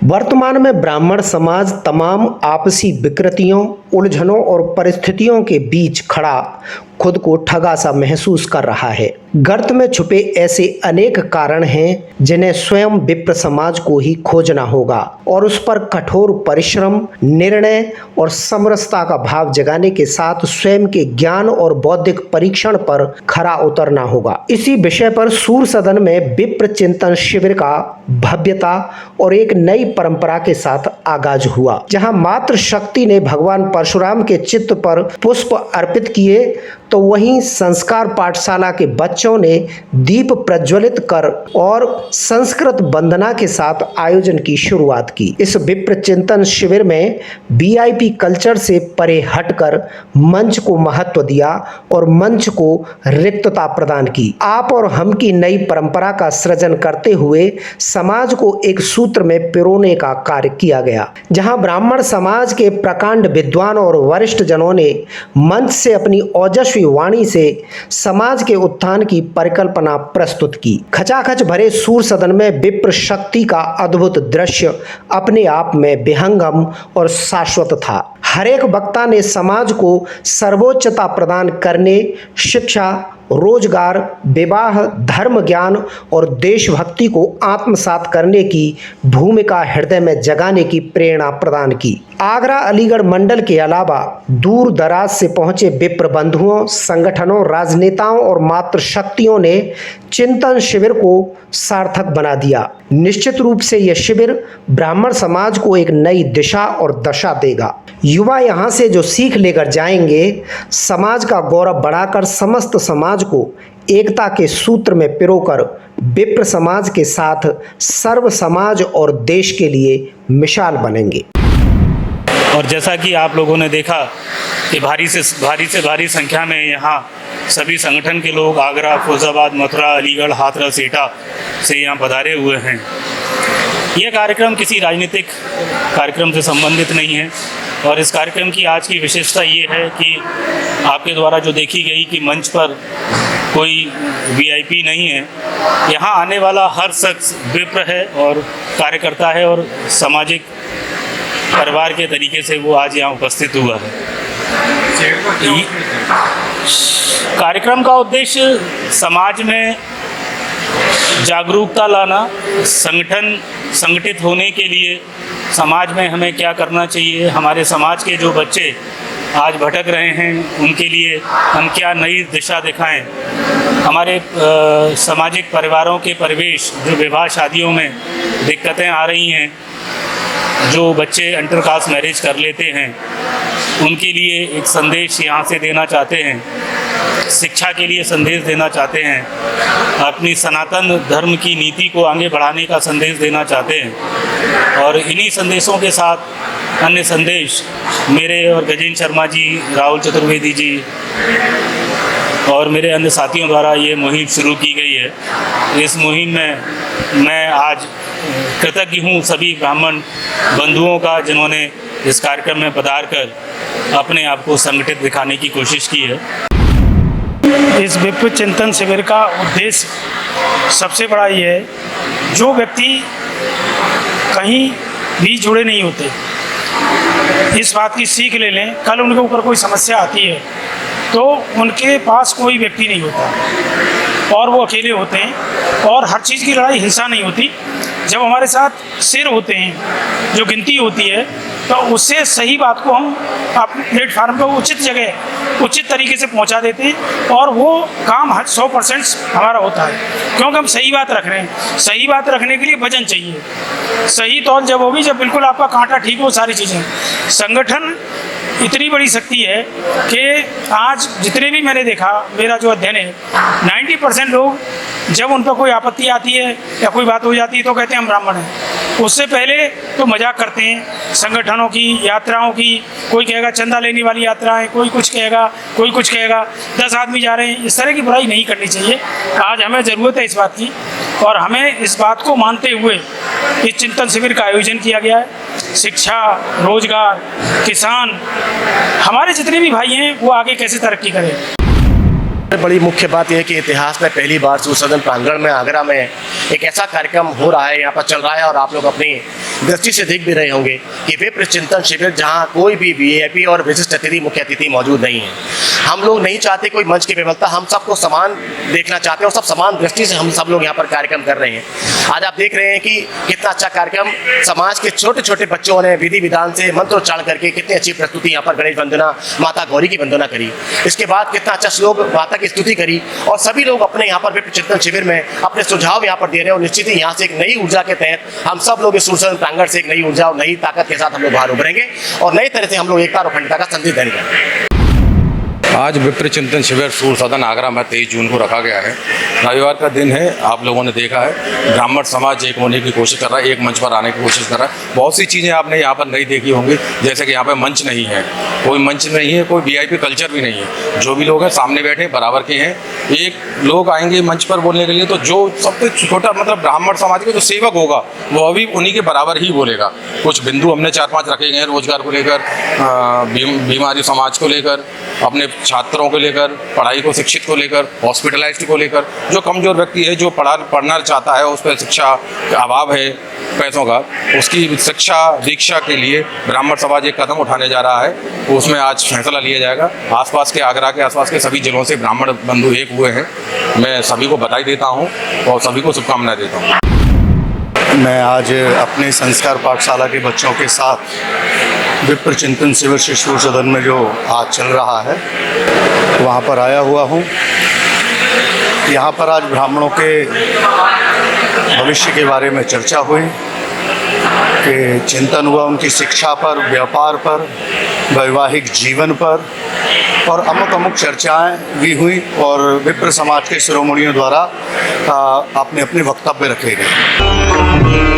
वर्तमान में ब्राह्मण समाज तमाम आपसी विकृतियों, उलझनों और परिस्थितियों के बीच खड़ा खुद को ठगा सा महसूस कर रहा है। गर्त में छुपे ऐसे अनेक कारण हैं जिन्हें स्वयं विप्र समाज को ही खोजना होगा और उस पर कठोर परिश्रम, निर्णय और समरसता का भाव जगाने के साथ स्वयं के ज्ञान और बौद्धिक परीक्षण पर खरा उतरना होगा। इसी विषय पर सूर सदन में विप्र चिंतन शिविर का भव्यता और एक नई परंपरा के साथ आगाज हुआ, जहां मातृ शक्ति ने भगवान परशुराम के चित्त पर पुष्प अर्पित किए तो वहीं संस्कार पाठशाला के बच्चों ने दीप प्रज्वलित कर और संस्कृत वंदना के साथ आयोजन की शुरुआत की। इस विप्र चिंतन शिविर में वीआईपी कल्चर से परे हटकर मंच को महत्व दिया और मंच को रिक्तता प्रदान की। आप और हम की नई परंपरा का सृजन करते हुए समाज को एक सूत्र में पिरोने का कार्य किया गया, जहां ब्राह्मण समाज के प्रकांड विद्वान और वरिष्ठ जनों ने मंच से अपनी ओजस्वी वाणी से समाज के उत्थान की परिकल्पना प्रस्तुत की। खचाखच भरे सूर सदन में विप्र शक्ति का अद्भुत दृश्य अपने आप में विहंगम और शाश्वत था। हर एक वक्ता ने समाज को सर्वोच्चता प्रदान करने, शिक्षा, रोजगार, विवाह, धर्म ज्ञान और देशभक्ति को आत्मसात करने की भूमिका हृदय में जगाने की प्रेरणा प्रदान की। आगरा अलीगढ़ मंडल के अलावा दूर दराज से पहुंचे विप्र बंधुओं, संगठनों, राजनेताओं और मातृशक्तियों ने चिंतन शिविर को सार्थक बना दिया। निश्चित रूप से यह शिविर ब्राह्मण समाज को एक नई दिशा और दशा देगा। युवा यहाँ से जो सीख लेकर जाएंगे, समाज का गौरव बढ़ाकर समस्त समाज को एकता के सूत्र में पिरोकर विप्र समाज के साथ सर्व समाज और देश के लिए मिसाल बनेंगे। और जैसा कि आप लोगों ने देखा कि भारी से भारी संख्या में यहाँ सभी संगठन के लोग आगरा, फैजाबाद, मथुरा, अलीगढ़, हाथरस, एटा से यहाँ पधारे हुए हैं। यह कार्यक्रम किसी राजनीतिक कार्यक्रम से संबंधित नहीं है और इस कार्यक्रम की आज की विशेषता ये है कि आपके द्वारा जो देखी गई कि मंच पर कोई वीआईपी नहीं है। यहाँ आने वाला हर शख्स विप्र है और कार्यकर्ता है और सामाजिक परिवार के तरीके से वो आज यहाँ उपस्थित हुआ है। कार्यक्रम का उद्देश्य समाज में जागरूकता लाना, संगठित होने के लिए समाज में हमें क्या करना चाहिए, हमारे समाज के जो बच्चे आज भटक रहे हैं उनके लिए हम क्या नई दिशा दिखाएं, हमारे सामाजिक परिवारों के परिवेश जो विवाह शादियों में दिक्कतें आ रही हैं, जो बच्चे इंटरकास्ट मैरिज कर लेते हैं उनके लिए एक संदेश यहाँ से देना चाहते हैं, शिक्षा के लिए संदेश देना चाहते हैं, अपनी सनातन धर्म की नीति को आगे बढ़ाने का संदेश देना चाहते हैं। और इन्हीं संदेशों के साथ अन्य संदेश मेरे और गजेंद्र शर्मा जी, राहुल चतुर्वेदी जी और मेरे अन्य साथियों द्वारा ये मुहिम शुरू की गई है। इस मुहिम में मैं आज कृतज्ञ हूँ सभी ब्राह्मण बंधुओं का जिन्होंने इस कार्यक्रम में पधार कर अपने आप को संगठित दिखाने की कोशिश की है। इस विप्र चिंतन शिविर का उद्देश्य सबसे बड़ा ये है, जो व्यक्ति कहीं भी जुड़े नहीं होते इस बात की सीख ले लें, कल उनके ऊपर कोई समस्या आती है तो उनके पास कोई व्यक्ति नहीं होता और वो अकेले होते हैं और हर चीज़ की लड़ाई हिंसा नहीं होती। जब हमारे साथ सिर होते हैं, जो गिनती होती है, तो उससे सही बात को हम अपने प्लेटफार्म पर उचित जगह उचित तरीके से पहुंचा देते हैं और वो काम 100% हमारा होता है, क्योंकि हम सही बात रख रहे हैं। सही बात रखने के लिए वजन चाहिए, सही तौल जब होगी जब बिल्कुल आपका कांटा ठीक हो, सारी चीज़ें। संगठन इतनी बड़ी शक्ति है कि आज जितने भी मैंने देखा, मेरा जो अध्ययन है, 90% लोग जब उन पर कोई आपत्ति आती है या कोई बात हो जाती है तो कहते हैं हम ब्राह्मण हैं। उससे पहले तो मजाक करते हैं संगठनों की, यात्राओं की। कोई कहेगा चंदा लेने वाली यात्राएं, कोई कुछ कहेगा 10 आदमी जा रहे हैं। इस तरह की बुराई नहीं करनी चाहिए। आज हमें ज़रूरत है इस बात की और हमें इस बात को मानते हुए इस चिंतन शिविर का आयोजन किया गया है। शिक्षा, रोजगार, किसान, हमारे जितने भी भाई हैं वो आगे कैसे तरक्की करें। बड़ी मुख्य बात यह है कि इतिहास में पहली बार सूर्य सदन प्रांगण में आगरा में एक ऐसा कार्यक्रम हो रहा है, यहाँ पर चल रहा है और आप लोग अपनी दृष्टि से देख भी रहे होंगे कि विप्र चिंतन शिविर, जहाँ कोई भी वीआईपी और विशिष्ट अतिथि मुख्य अतिथि मौजूद नहीं है। हम लोग नहीं चाहते कोई मंच की विफलता, हम सबको समान देखना चाहते हैं और सब समान दृष्टि से हम सब लोग यहाँ पर कार्यक्रम कर रहे हैं। आज आप देख रहे हैं कि कितना अच्छा कार्यक्रम समाज के छोटे छोटे बच्चों ने विधि विधान से मंत्रोच्चारण करके कितनी अच्छी प्रस्तुति यहाँ पर गणेश वंदना, माता गौरी की वंदना करी। इसके बाद कितना अच्छा श्लोक माता की स्तुति करी और सभी लोग अपने यहाँ पर विप्र चिंतन शिविर में अपने सुझाव यहाँ पर दे रहे हैं और निश्चित ही यहाँ से एक नई ऊर्जा के तहत हम सब लोग इस सूर्य सदन प्रांगण से एक नई ऊर्जा और नई ताकत के साथ हम लोग बाहर उभरेंगे और नई तरह से हम लोग एकता और अखंडता का संदेश देंगे। आज विप्र चिंतन शिविर सूर्य सदन आगरा में 23 जून को रखा गया है। रविवार का दिन है, आप लोगों ने देखा है ब्राह्मण समाज एक होने की कोशिश कर रहा है, एक मंच पर आने की कोशिश कर रहा है। बहुत सी चीज़ें आपने यहाँ पर नहीं देखी होंगी, जैसे कि यहाँ पर मंच नहीं है, कोई मंच नहीं है, कोई वीआईपी कल्चर भी नहीं है। जो भी लोग हैं सामने बैठे बराबर के हैं। एक लोग आएंगे मंच पर बोलने के लिए तो जो सबसे छोटा मतलब ब्राह्मण समाज का जो सेवक होगा वो अभी उन्हीं के बराबर ही बोलेगा। कुछ बिंदु हमने 4-5 रखे गए हैं रोजगार को लेकर, बीमारी समाज को लेकर, अपने छात्रों को लेकर, पढ़ाई को शिक्षित को लेकर, हॉस्पिटलाइज्ड को लेकर। जो कमज़ोर व्यक्ति है जो पढ़ना चाहता है, उस पर शिक्षा का अभाव है पैसों का, उसकी शिक्षा दीक्षा के लिए ब्राह्मण समाज एक कदम उठाने जा रहा है। उसमें आज फैसला लिया जाएगा। आसपास के आगरा के आसपास के सभी जिलों से ब्राह्मण बंधु एक हुए हैं। मैं सभी को बधाई देता हूँ और सभी को शुभकामनाएं देता हूँ। मैं आज अपने संस्कार पाठशाला के बच्चों के साथ विप्र चिंतन शिविर सूर्य सदन में जो आज चल रहा है वहाँ पर आया हुआ हूँ। यहाँ पर आज ब्राह्मणों के भविष्य के बारे में चर्चा हुई, कि चिंतन हुआ उनकी शिक्षा पर, व्यापार पर, वैवाहिक जीवन पर और अमुक चर्चाएं भी हुई और विप्र समाज के शिरोमणियों द्वारा अपने अपने वक्तव्य रखे गए।